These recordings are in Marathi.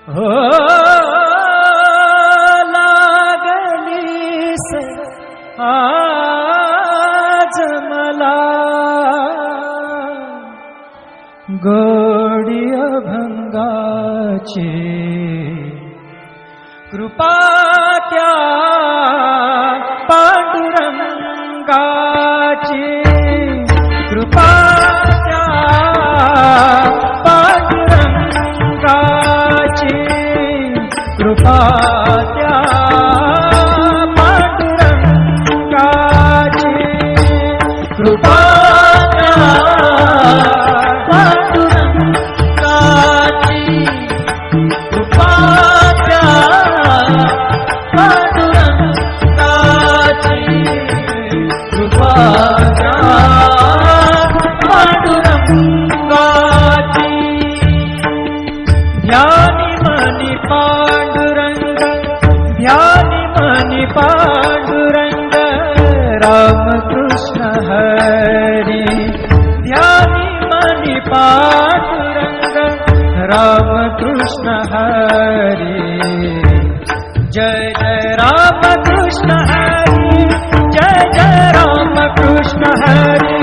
हो लागलीस आज मला गोडी अभंगाची कृपा त्या पांडुरंगाची कृपा त्या पांडुरंगाची कृपा त्या पांडुरंगाची कृपा त्या पांडुरंगाची कृपा त्या पांडुरंगाची कृपा त्या पांडुरंगाची ध्यानी मनी पांडुरंग ध्यानी मनी पांडुरंग रामकृष्ण हरी ध्यानी मनी पांडुरंग रामकृष्ण हरी जय जय रामकृष्ण हरी जय जय रामकृष्ण हरी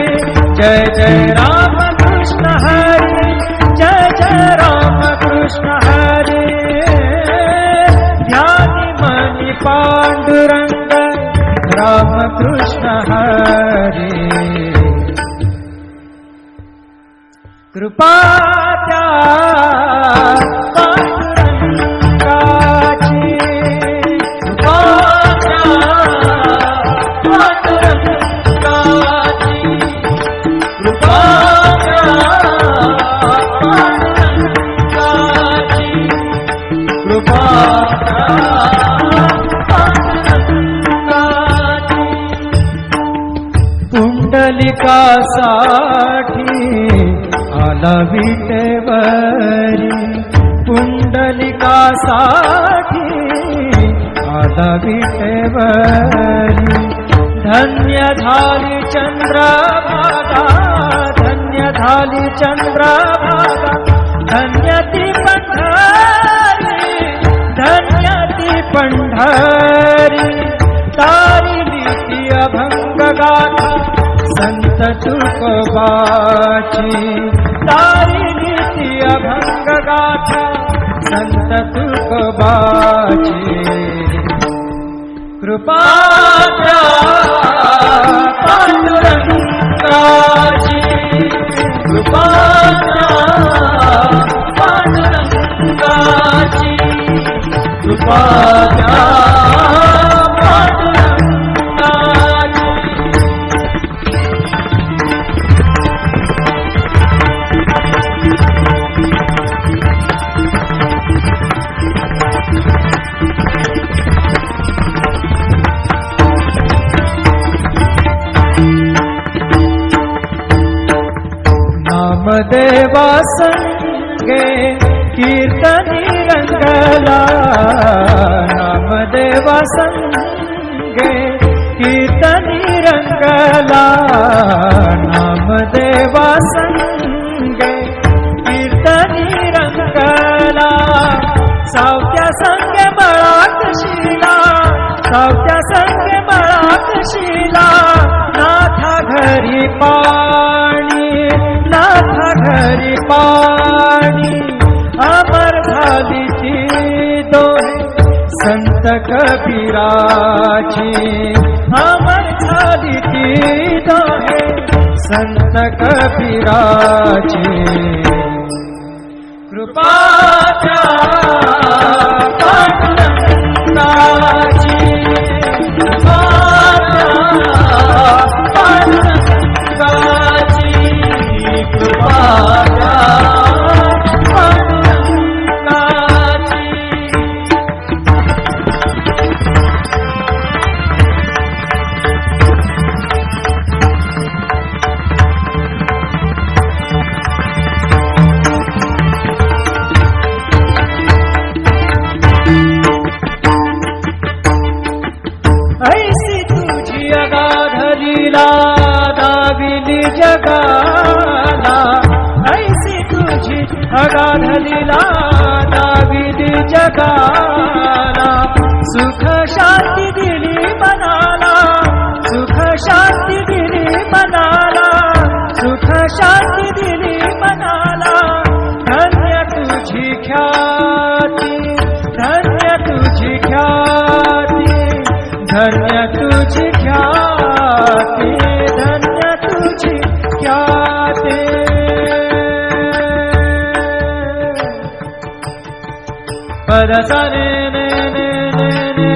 जय जय रामकृष्ण हरी जय जय रामकृष्ण हरी ध्यानी मनी पांडुरंग रामकृष्ण हरी कृपा त्या पांडुरंगाची कृपा त्या पांडुरंगाची कृपा त्या पांडुरंगाची कृपा त्या पांडुरंगाची पुंडलिकासाठी आला विटेवरी पुंडलिकासाठी आला विटेवरी धन्य झाली चंद्रभागा धन्य झाली चंद्रभागा धन्य ती पंढरी धन्य ती पंढरी तारिली ती अभंग गाथा संत तुकोबाची तारिली ती अभंग गाथा संत तुकोबाची कृपा त्या पांडुरंगाची कृपा त्या पांडुरंगाची कृपा त्या नामदेवा संगे कीर्तनी रंगला नामदेवा संगे कीर्तनी रंगला नामदेवा संगे कीर्तनी रंगला सावत्या संगे बळाक शिला सावत्या संगे बळाक शिला नाथा घरी पाणी नाथा घरी पाणी अमर झाली ती दोहे संत कबीराची अमर झाली ती दोहे संत कबीराची कृपा त्या पांडुरंगाची कृपा त्या पांडुरंगाची कृपा त्या पांडुरंगाची ऐसी तुझी अगाध लीला दाविली जगाला ऐसी तुझी अगाध लीला दाविली जगाला, सुख शांती दिली मनाला, सुख शांती दिली मनाला, सुख शांती दिली मनाला. धन्य तुझी ख्याती, धन्य तुझी ख्याती, धन्य तुझी ख्याती, धन्य तुझी ख्याती. पद सा ने ने ने ने ने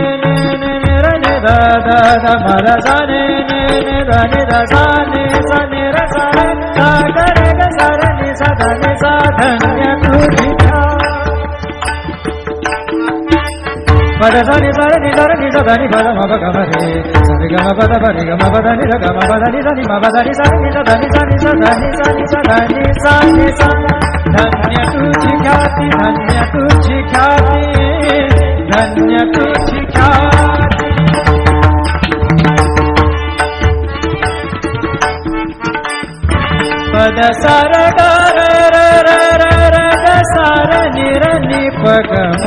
ने ने रे ने दा दा दा मा दा सा ने ने ने दा ने दा सा ने सा ने रा सा रे सा गा रे गा सा रे ने सा दा ने सा. धन्य तुझी पद सा नि सा रे नि सा रे नि सा दा नि पद मा प ग म रे सा रे ग म प द प रे ग म प द नि सा ग म प द नि सा नि म प द नि सा नि सा दा नि सा नि सा दा नि सा नि सा दा नि सा नि सा. धन्य तुझी ख्याती, धन्य तुझी ख्याती, धन्य तुझी ख्याती. पद सा र ग र र र र र ग सा र नि र नि प ग म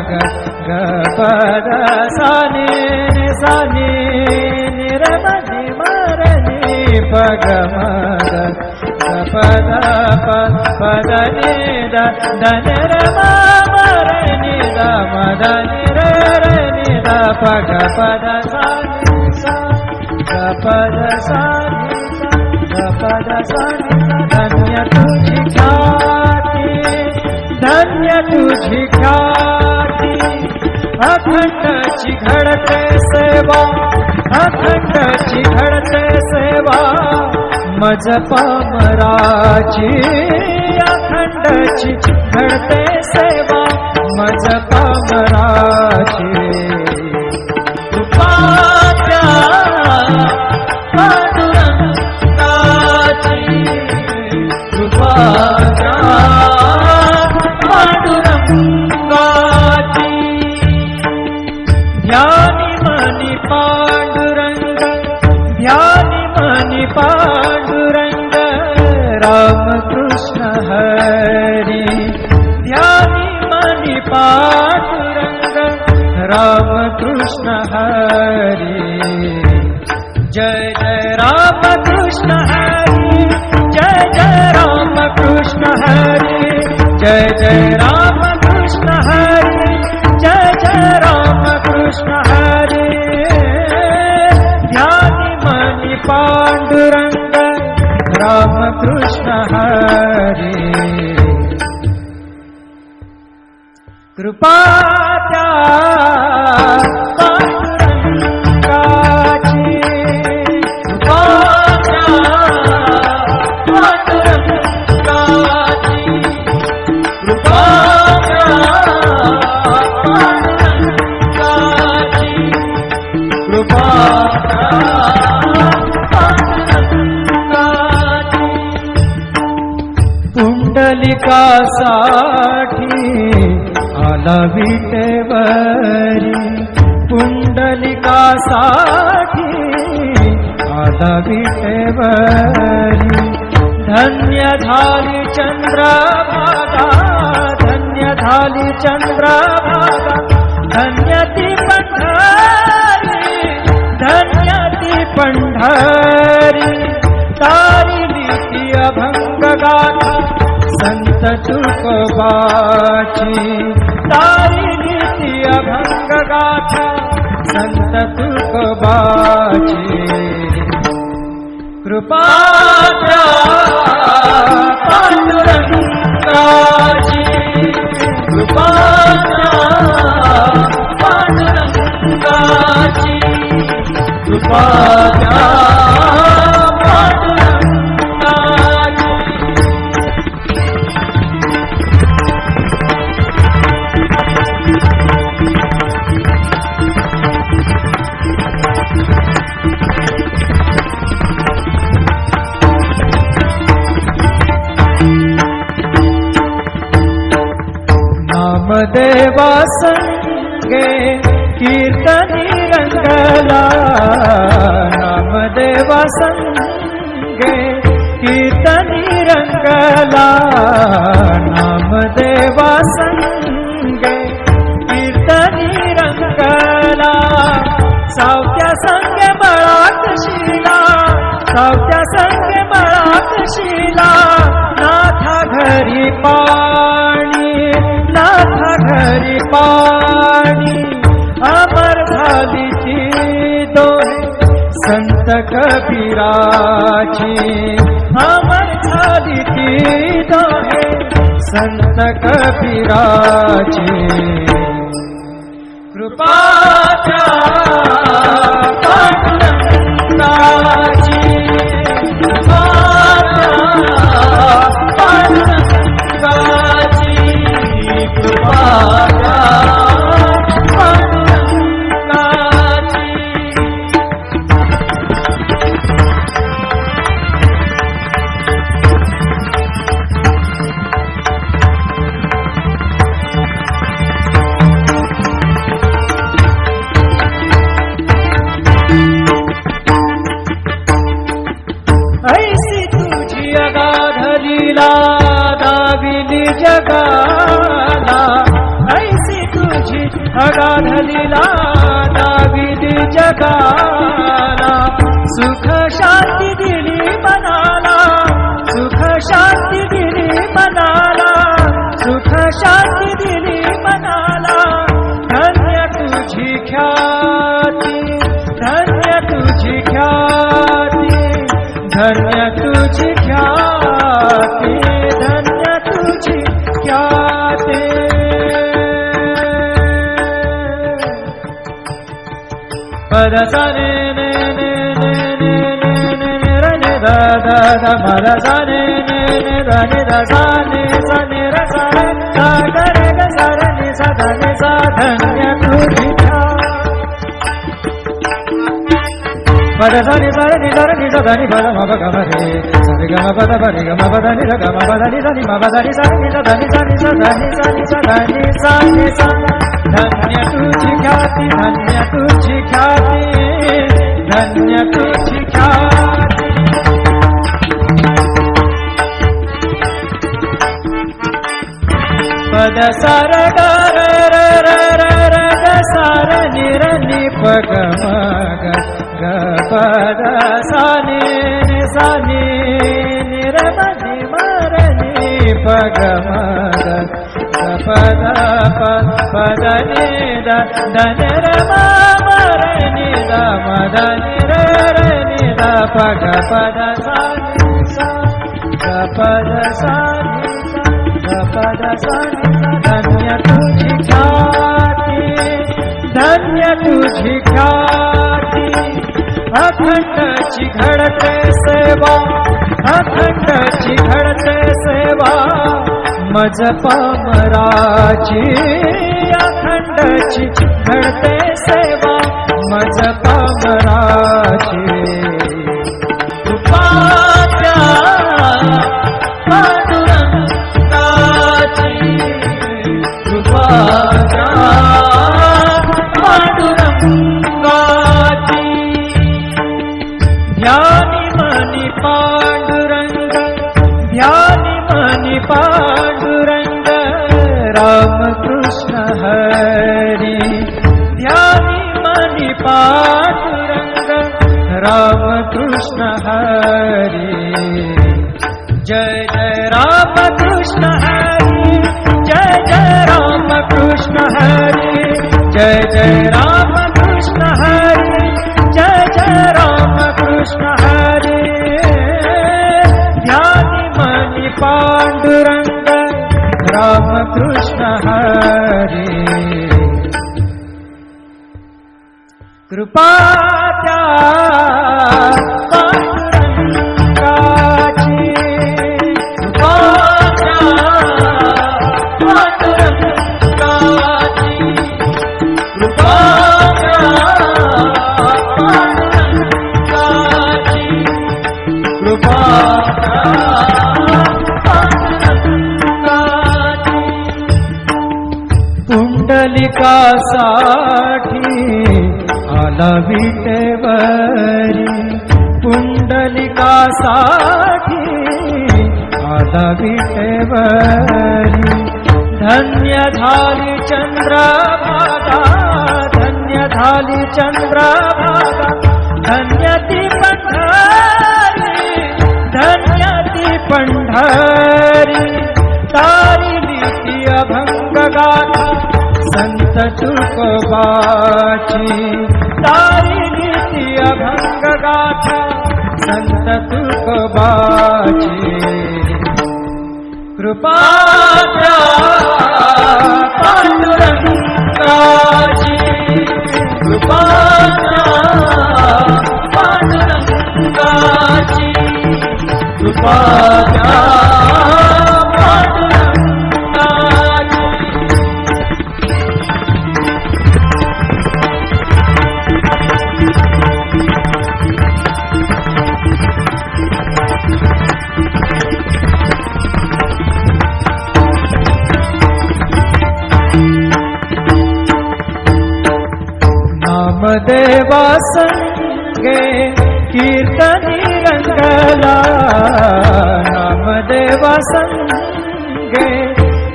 ग ग प द सा नि नि सा नि नि र म नि म र नि प ग म ग ग प द प प द नि द द नि र म म र नि द म द नि र र नि द प ग प द सा नि सा ग प द सा नि सा ग प द सा नि सा. धन्य तुझी ख्याती, धन्य तुझी ख्याती. अखंडची घडते सेवा, अखंडची घडते सेवा, मज पामराची. अखंडची घडते सेवा, मज पामराची. कृपाच्या पांडुरंगाची, कृपाच्या पांडुरंगाची. ध्यानी मनी पांडुरंग, ध्यानी मनी पांडुरंग, रामकृष्ण हरी. ध्यानी मनी पांडुरंग, रामकृष्ण हरी. जय जय रामकृष्ण हरी, जय जय रामकृष्ण हरी, जय जय रामकृष्ण हरी, जय जय रामकृष्ण हरी. ध्यानी मनी पांडुरंग, रामकृष्ण हरी. कृपा त्या पांडुरंगाची, कृपा त्या पांडुरंगाची, कृपा त्या पांडुरंगाची, कृपा त्या पांडुरंगाची. पुंडलिकासाठी आला विटेवरी, पुंडलिकासाठी आला विटेवरी. धन्य झाली चंद्रभागा, धन्य झाली चंद्रभागा, धन्य ती पंढरी, धन्य ती पंढरी. तारिली ती अभंग गाथा संत तुकोबाची, तारिली ती अभंग गाथा संत तुकोबाची. कृपा त्या पांडुरंगाची, कृपा त्या पांडुरंगाची, कृपा त्या पांडुरंगाची. नामदेवा संगे कीर्तनी रंगला, नामदेवा संगे कीर्तनी रंगला, नामदेवा संगे रंगला सावत्या संग मळात शिला सावत्या संग मळात शिला नाथा घरी पाणी नाथा घरी पाणी अमर झाली ती दोहे संत कबीराची अमर झाली ती दोहे संत कबीराची कृपाच्या पांडुरंगाची पांडुरंगाची कृपाच्या पांडुरंगाची ऐसी तुझी अगाध लीला दाविली जगाला ऐसी तुझी अगाध लीला दाविली जगाला सुख शांती दिली मनाला सुख शांती दिली मनाला सुख शांती दिली मनाला धन्य तुझी ख्याती धन्य तुझी ख्याती धन्य तुझी ख्याती धन्य तुझी ख्याती पद साने ने ने ने ने ने ने ने र ने दा दा दा पद साने ने ने दा ने दा सा ने सा ने र सा रे सा ग रे ग सा रे ने सा धा ने सा धन्य तुझी पद साने सा रे नि सा रे नि सा धा नि पद म प ग म रे सा रे ग म प द प रे ग म प द नि र ग म प द नि सा नि म प द नि सा नि सा धा नि सा नि सा धा नि सा नि सा धा नि सा नि सा धन्य तुझी ख्याती धन्य तुझी ख्याती धन्य तुझी ख्याती पद सार ग र र र र र ग सार नि र नि प ग म ग ग पद सा नि नि सा नि नि र म नि म र नि प ग म ग प द प प द नि द द न र म म र नि द म द नि र र नि द प ग प द सा नि सा ग प द सा नि सा ग प द सा नि सा धन्य तुझी ख्याती धन्य तुझी ख्याती अखंडची घडते सेवा अखंडची घडते सेवा मज पामराची अखंडची घडते सेवा मज पामराची कृपाच्या पांडुरंगाची कृपाच्या पांडुरंगाची ध्यानी मनी पांडुरंग ध्यानी मनी पांडुरंग रामकृष्ण हरी ध्यानी मनी पांडुरंग रामकृष्ण हरी जय जय रामकृष्ण हरी जय जय रामकृष्ण हरी जय जय रामकृष्ण हरी जय जय रामकृष्ण हरी ध्यानी मनी पांडुरंग रामकृष्ण हरी कृपा त्या पांडुरंगाची कृपा त्या पांडुरंगाची कृपा त्या पांडुरंगाची कृपा त्या पांडुरंगाची पुंडलिकासाठी आला विटेवरी पुंडलिकासाठी आला विटेवरी धन्य झाली चंद्रभागा झाली चंद्रभागा धन्य ती पंढरी धन्य ती पंढरी तारिली ती अभंग गाथा संत तुकोबाची तारिली ती अभंग गाथा संत तुकोबाची कृपा पांडुरंगाची कृपा पांडुरंगाची कृपा नामदेवा संगे कीर्तनी रंगला नामदेवा संगे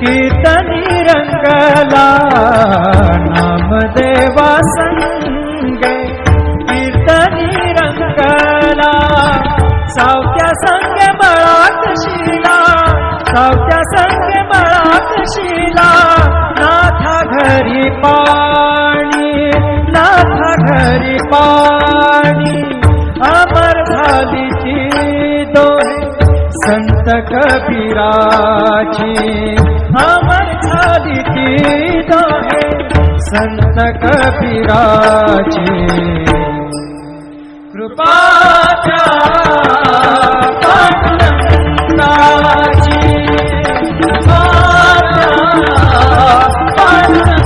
कीर्तनी रंगला नामदेवा संगे कीर्तनी रंगला सावत्या संगे मळात शिला सावत्या संगे मळात शिला नाथा घरी पाणी नाथा घरी पाणी अमर झाली ती दोहे संत कबीराची अमर झाली ती दोहे संत कबीराची कृपा पांडुरंगाची कृपा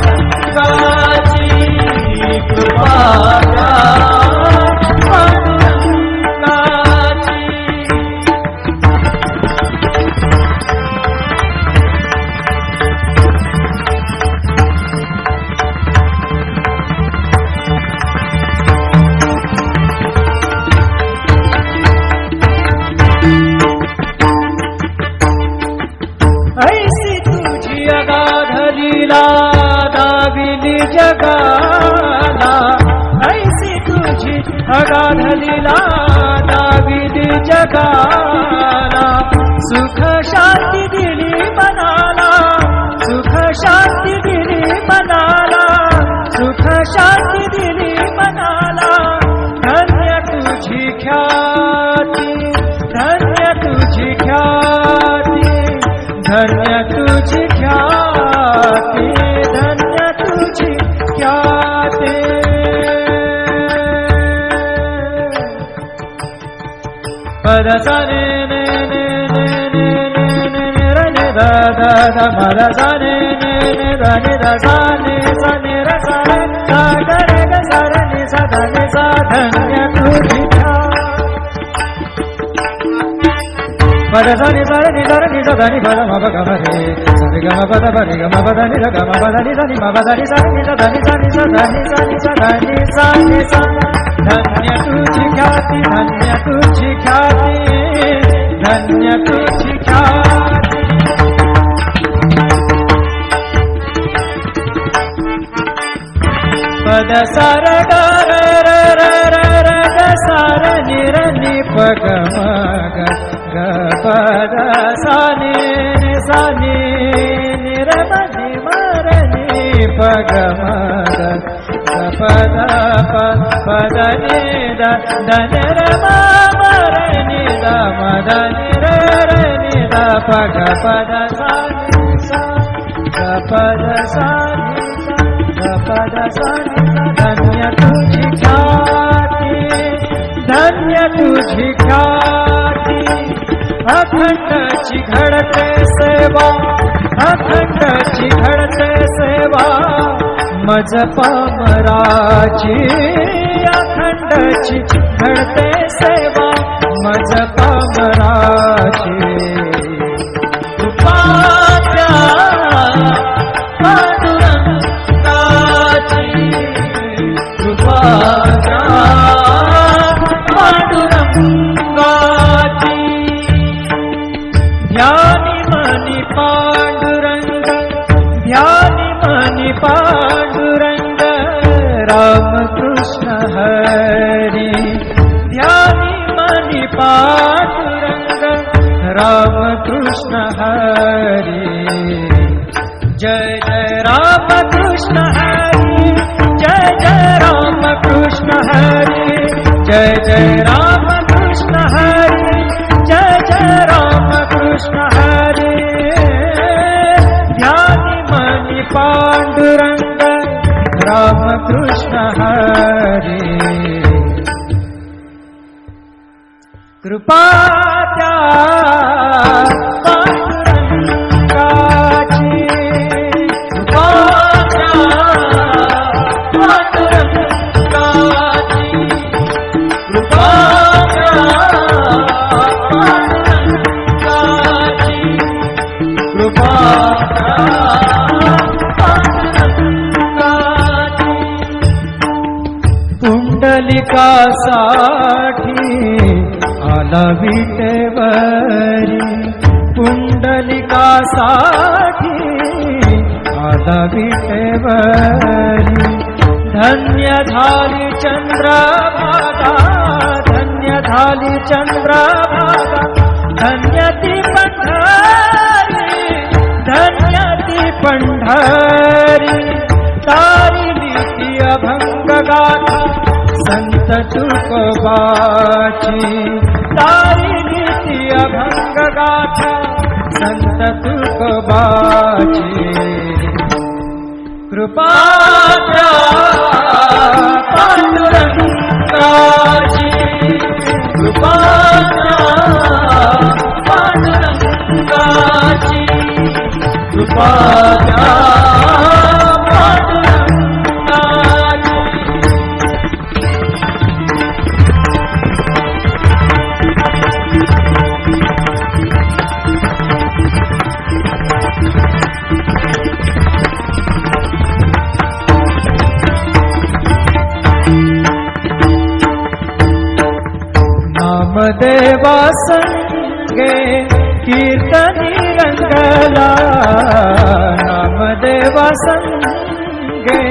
पांडुरंगाची कृपा पांडुरंगाची ऐसी तुझी अगाधलीला दाविली जगाला ऐसी तुझी अगाधलीला दाविली जगाला सुख शांती दिली मनाला सुख शांती दिली मनाला सुख शांती दिली मनाला धन्य तुझी ख्याती धन्य तुझी ख्याती धन्य तुझी ख्याती धन्य तुझी ख्याती पद सा ने ने ने ने ने ने ने ने र ने दा दा दा म र सा ने ने ने दा ने दा सा ने र सा रे दा ग रे ग सा रे नि सा दा नि सा धन्य तुझी पद सा नि सा रे नि सा रे नि सा दा नि प द म प ग म रे सा रे ग म प द प रे ग म प द नि र ग म प द नि सा नि म प द नि सा नि सा दा नि सा नि सा दा नि सा नि सा दा नि सा नि सा धन्य तुझी ख्याती धन्य तुझी ख्याती धन्य तुझी ख्याती पद सार ग र र र र र ग सार नि र नि प ग म ग ग प द सा नि सा नि नि र म नि म र नि प ग म ग ग प द प द नि द द नि र म म र नि द म द नि र र नि द प ग प द सा नि सा ग प द सा नि सा ग प द सा नि धन्य तुझी ख्याती धन्य तुझी ख्याती अखंडची घडते सेवा अखंडची घडते सेवा मज पामराची अखंडची घडते सेवा मज पामराची कृपाच्या पांडुरंगाची कृपाच्या पांडुरंगाची ध्यानी मनी पांडुरंग ध्यानी मनी पांडुरंग रामकृष्ण हरी ध्यानी मनी पांडुरंग रामकृष्ण हरी जय जय रामकृष्ण हरी जय जय रामकृष्ण हरी जय जय रामकृष्ण हरी जय जय रामकृष्ण हरी ध्यानी मनी पांडुरंग रामकृष्ण हरी कृपा त्या पांडुरंगाची कृपा त्या पांडुरंगाची कृपा त्या पांडुरंगाची कृपा त्या पांडुरंगाची पुंडलिकासाठी आला विटेवरी पुंडलिकासाठी आला विटेवरी धन्य झाली चंद्रभागा धन्य झाली चंद्रभागा धन्य ती पंढरी धन्य ती पंढरी तारिली ती अभंग गाथा संत तुकोबाची तारिली ती अभंग गाथा संत तुकोबाची कृपा त्या पांडुरंगाची कृपा त्या पांडुरंगाची कृपा त्या नामदेवा संगे कीर्तनी रंगला नामदेवा संगे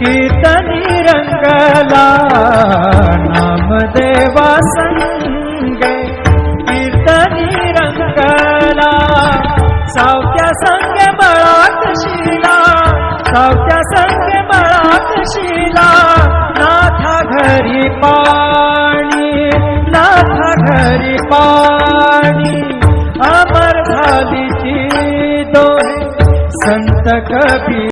कीर्तनी रंगला नामदेवा संगे कीर्तनी रंगला सावत्या संगे मळात शिला सावत्या संगे मळात शिला नाथा घरी पाणी नाथा घरी पाणी अमर झाली ती दोहे संत कबीर